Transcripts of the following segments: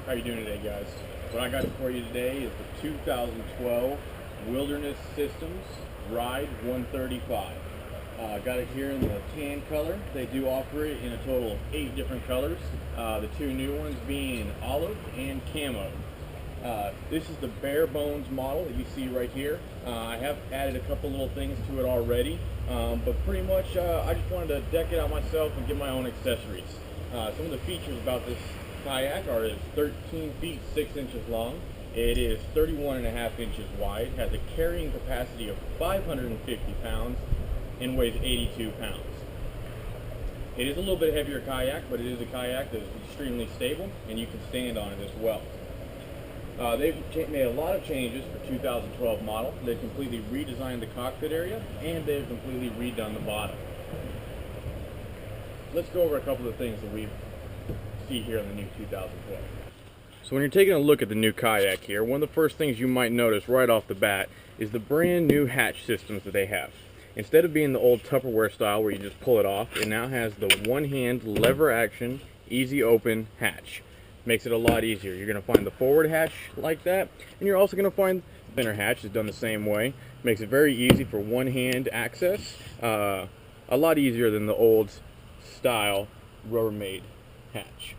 How you doing today, guys? What I got for you today is the 2012 Wilderness Systems Ride 135. Got it here in the tan color. They do offer it in a total of 8 different colors. The 2 new ones being olive and camo. This is the bare bones model that you see right here. I have added a couple little things to it already, but pretty much I just wanted to deck it out myself and get my own accessories. Some of the features about this kayak are it's 13 feet 6 inches long. It is 31.5 inches wide, has a carrying capacity of 550 pounds, and weighs 82 pounds. It is a little bit heavier kayak, but it is a kayak that is extremely stable, and you can stand on it as well. They've made a lot of changes for 2012 model. They've completely redesigned the cockpit area, and they've completely redone the bottom. Let's go over a couple of things that we see here in the new 2012. So when you're taking a look at the new kayak here, one of the first things you might notice right off the bat is the brand new hatch systems that they have. Instead of being the old Tupperware style where you just pull it off, it now has the one-hand lever action, easy open hatch. Makes it a lot easier. You're going to find the forward hatch like that, and you're also going to find the center hatch is done the same way. Makes it very easy for one-hand access. A lot easier than the old style Rubbermaid hatch.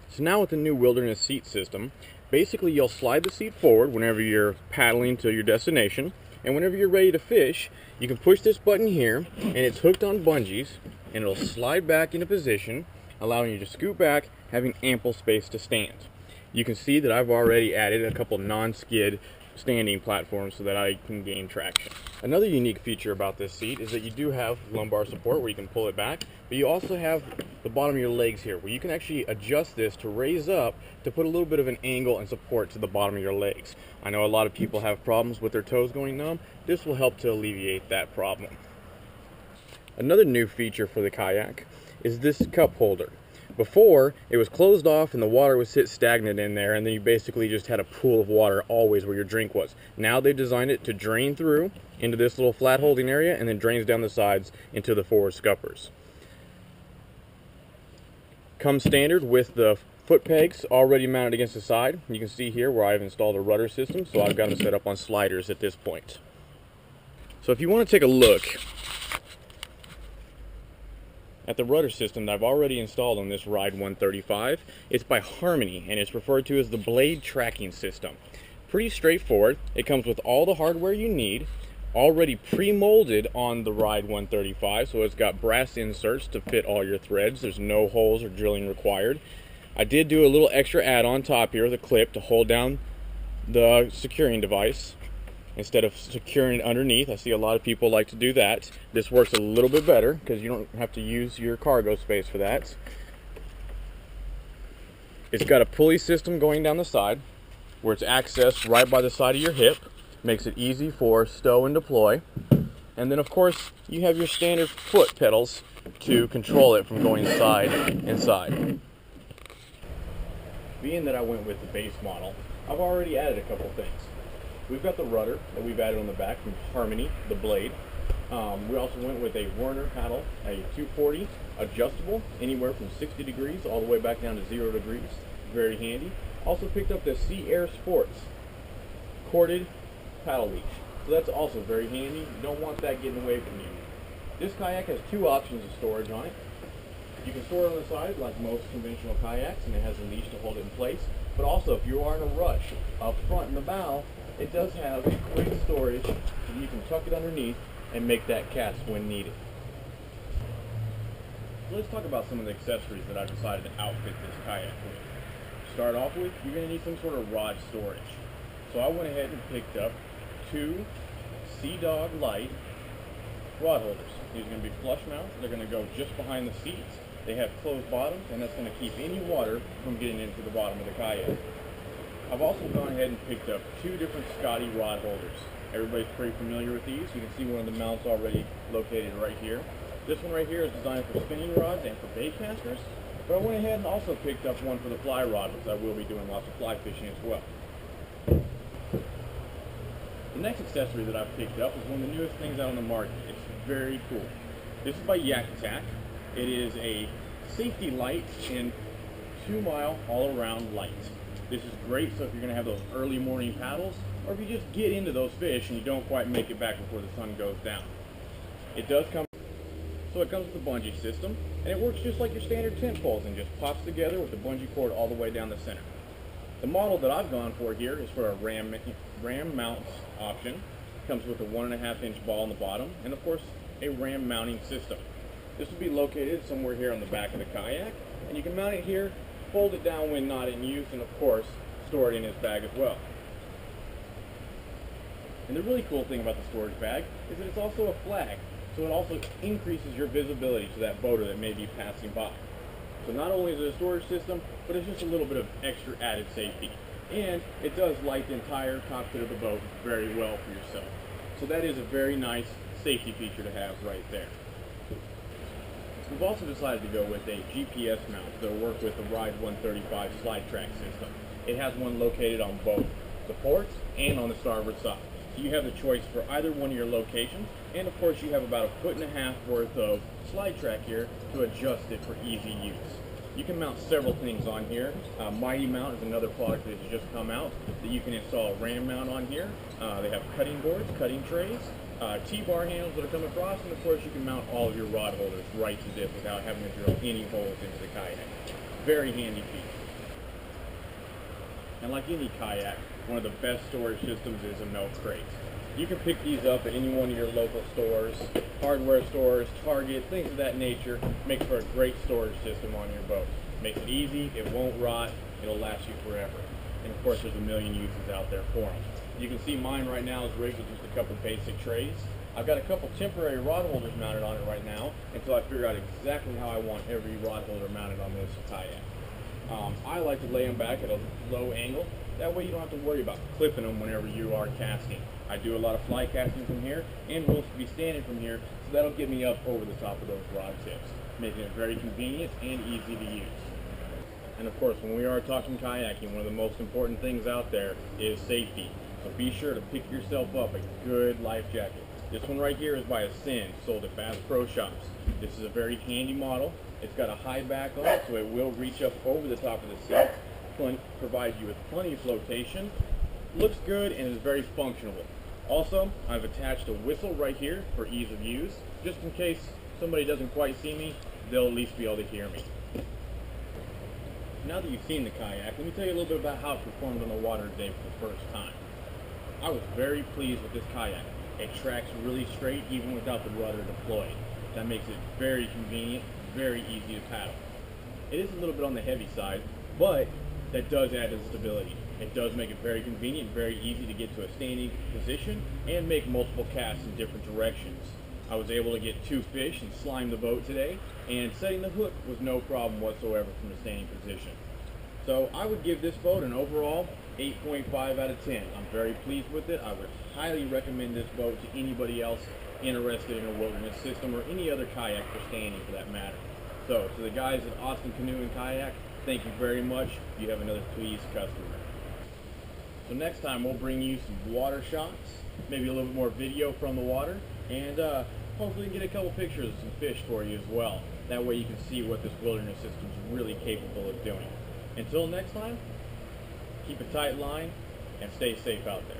So now with the new Wilderness seat system, basically you'll slide the seat forward whenever you're paddling to your destination, and whenever you're ready to fish, you can push this button here, and it's hooked on bungees, and it'll slide back into position, allowing you to scoot back, having ample space to stand. You can see that I've already added a couple non-skid standing platforms so that I can gain traction. Another unique feature about this seat is that you do have lumbar support where you can pull it back, but you also have the bottom of your legs here where you can actually adjust this to raise up to put a little bit of an angle and support to the bottom of your legs. I know a lot of people have problems with their toes going numb. This will help to alleviate that problem. Another new feature for the kayak is this cup holder. Before, it was closed off and the water would sit stagnant in there, and then you basically just had a pool of water always where your drink was. Now they've designed it to drain through into this little flat holding area and then drains down the sides into the forward scuppers. Comes standard with the foot pegs already mounted against the side. You can see here where I've installed a rudder system, so I've got them set up on sliders at this point. So if you want to take a look at the rudder system that I've already installed on this Ride 135, it's by Harmony, and it's referred to as the Blade Tracking System. Pretty straightforward. It comes with all the hardware you need, already pre-molded on the Ride 135, so it's got brass inserts to fit all your threads. There's no holes or drilling required. I did do a little extra add-on top here with a clip to hold down the securing device instead of securing it underneath. I see a lot of people like to do that. This works a little bit better because you don't have to use your cargo space for that. It's got a pulley system going down the side where it's accessed right by the side of your hip. Makes it easy for stow and deploy. And then of course you have your standard foot pedals to control it from going side and side. Being that I went with the base model, I've already added a couple things. We've got the rudder that we've added on the back from Harmony, the Blade. We also went with a Werner paddle, a 240, adjustable, anywhere from 60 degrees all the way back down to 0 degrees. Very handy. Also picked up the Sea Air Sports corded paddle leash. So that's also very handy. You don't want that getting away from you. This kayak has 2 options of storage on it. You can store it on the side like most conventional kayaks, and it has a leash to hold it in place. But also, if you are in a rush, up front in the bow, it does have quick storage, and you can tuck it underneath and make that cast when needed. So let's talk about some of the accessories that I've decided to outfit this kayak with. To start off with, you're going to need some sort of rod storage. So I went ahead and picked up 2 Sea Dog Light rod holders. These are going to be flush mount. They're going to go just behind the seats. They have closed bottoms, and that's going to keep any water from getting into the bottom of the kayak. I've also gone ahead and picked up 2 different Scotty rod holders. Everybody's pretty familiar with these. You can see one of the mounts already located right here. This one right here is designed for spinning rods and for bait casters, but I went ahead and also picked up one for the fly rod, because I will be doing lots of fly fishing as well. The next accessory that I've picked up is one of the newest things out on the market. It's very cool. This is by Yak Attack. It is a safety light and 2-mile all-around light. This is great so if you're going to have those early morning paddles, or if you just get into those fish and you don't quite make it back before the sun goes down. It does come, so it comes with a bungee system, and it works just like your standard tent poles and just pops together with the bungee cord all the way down the center. The model that I've gone for here is for a ram mounts option. Comes with a 1.5 inch ball on the bottom, and of course a ram mounting system. This will be located somewhere here on the back of the kayak, and you can mount it here, fold it down when not in use, and of course store it in its bag as well. And the really cool thing about the storage bag is that it's also a flag, so it also increases your visibility to that boater that may be passing by. So not only is it a storage system, but it's just a little bit of extra added safety. And it does light the entire cockpit of the boat very well for yourself. So that is a very nice safety feature to have right there. We've also decided to go with a GPS mount that will work with the Ride 135 slide track system. It has one located on both the ports and on the starboard side. So you have the choice for either one of your locations, and of course you have about 1.5 feet worth of slide track here to adjust it for easy use. You can mount several things on here. Mighty Mount is another product that has just come out that you can install a ram mount on here. They have cutting boards, cutting trays, T-bar handles that are come across, and of course you can mount all of your rod holders right to this without having to drill any holes into the kayak. Very handy feature. And like any kayak, one of the best storage systems is a milk crate. You can pick these up at any one of your local stores, hardware stores, Target, things of that nature. Make for a great storage system on your boat. Makes it easy, it won't rot, it'll last you forever. And of course there's a million uses out there for them. You can see mine right now is rigged with just a couple basic trays. I've got a couple temporary rod holders mounted on it right now until I figure out exactly how I want every rod holder mounted on this kayak. I like to lay them back at a low angle. That way you don't have to worry about clipping them whenever you are casting. I do a lot of fly casting from here and will be standing from here, so that'll get me up over the top of those rod tips, making it very convenient and easy to use. And of course, when we are talking kayaking, one of the most important things out there is safety. So be sure to pick yourself up a good life jacket. This one right here is by Ascend, sold at Bass Pro Shops. This is a very handy model. It's got a high back on it, so it will reach up over the top of the seat. Provides you with plenty of flotation, looks good, and is very functional. Also, I've attached a whistle right here for ease of use. Just in case somebody doesn't quite see me, they'll at least be able to hear me. Now that you've seen the kayak, let me tell you a little bit about how it performed on the water today for the first time. I was very pleased with this kayak. It tracks really straight even without the rudder deployed. That makes it very convenient, very easy to paddle. It is a little bit on the heavy side, but that does add to stability. It does make it very convenient, very easy to get to a standing position and make multiple casts in different directions. I was able to get 2 fish and slime the boat today, and setting the hook was no problem whatsoever from a standing position. So I would give this boat an overall 8.5 out of 10. I'm very pleased with it. I would highly recommend this boat to anybody else interested in a wilderness system or any other kayak for standing for that matter. So to the guys at Austin Canoe and Kayak, thank you very much. You have another pleased customer. So next time we'll bring you some water shots, maybe a little bit more video from the water, and hopefully get a couple pictures of some fish for you as well. That way you can see what this wilderness system is really capable of doing. Until next time, keep a tight line and stay safe out there.